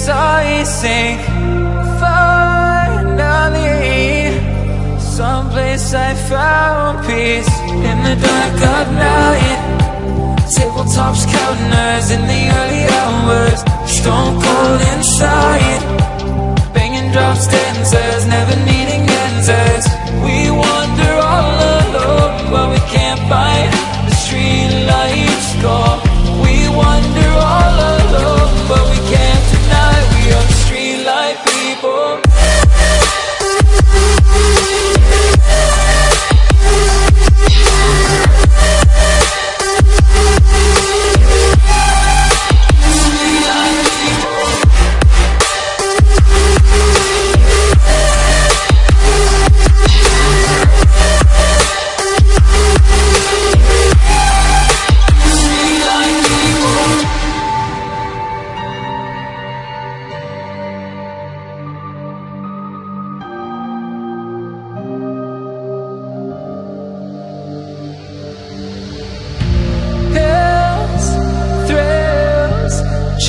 I sink. Finally, someplace I found peace. In the dark of night, tabletops, counters in the early hours. Stone cold inside, banging drop stanzas, never needing answers. We wander all alone, but we can't find the street lights go. We wander all alone, but we can't deny we are the street light people.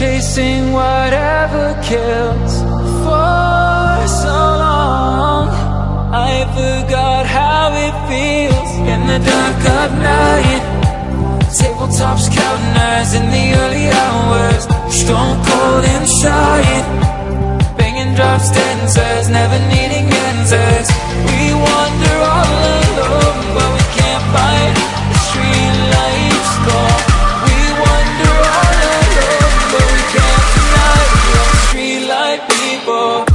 Chasing whatever kills. For so long I forgot how it feels. In the dark of night, tabletops, counters in the early hours. Stone cold inside, banging drop stanzas, never needing answers. We wander all alone, but we can't find the street lights go. We wander all alone, but we can't deny we are the street light people.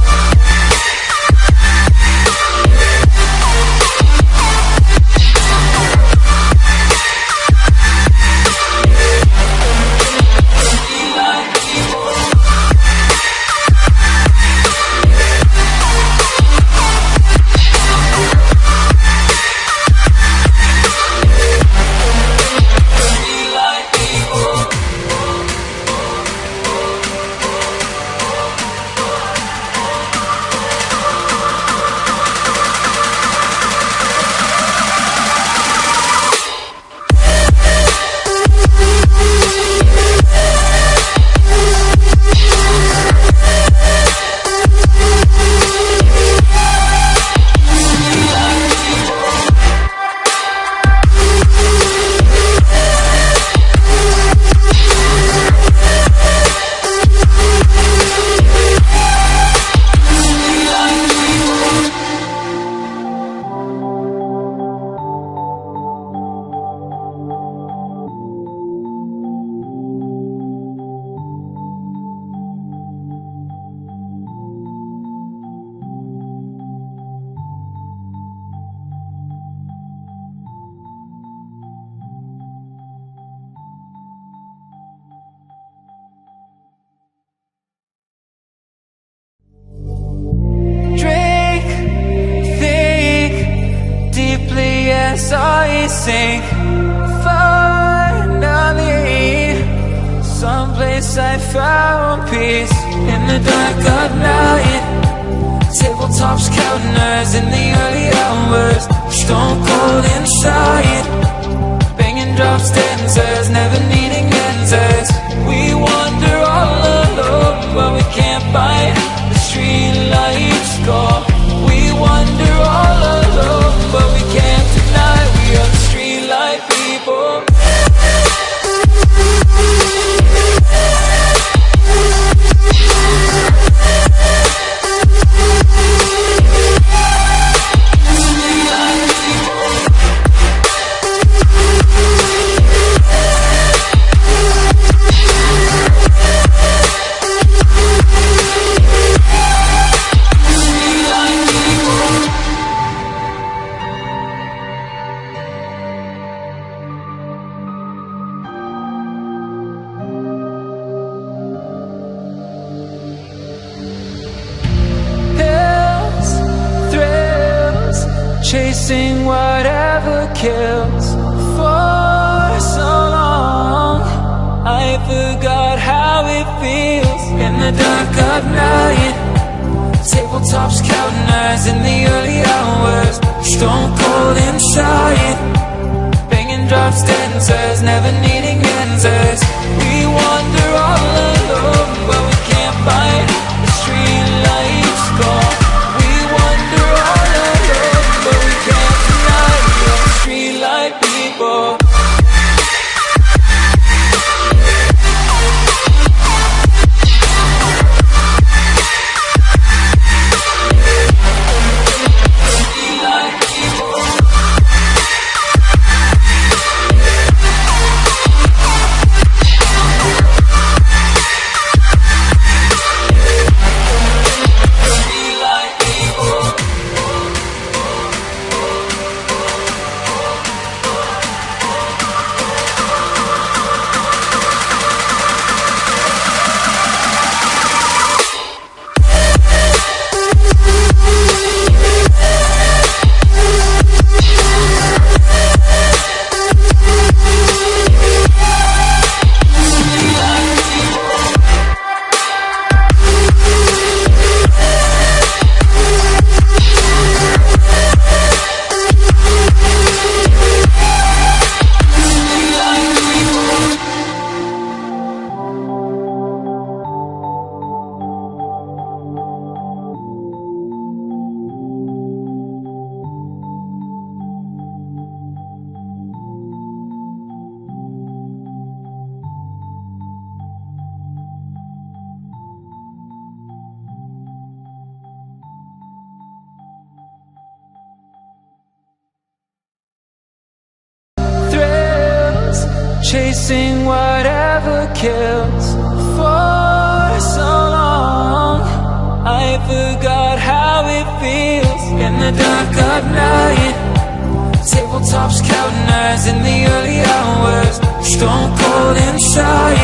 I sink. Finally, someplace I found peace. In the dark of night, tabletops, counters in the early hours. Stone cold inside, banging drop stanzas, never needing answers. We wander all alone, but we can't find the street lights go. We wander all alone, but we can't deny we are the street light people. Chasing whatever kills. For so long I forgot how it feels. In the dark of night, tabletops, counters in the early hours. Stone cold inside, banging drop stanzas, never needing answers. We wander all alone, but we can't find kills. For so long I forgot how it feels. In the dark of night, tabletops counting eyes in the early hours, stone cold inside.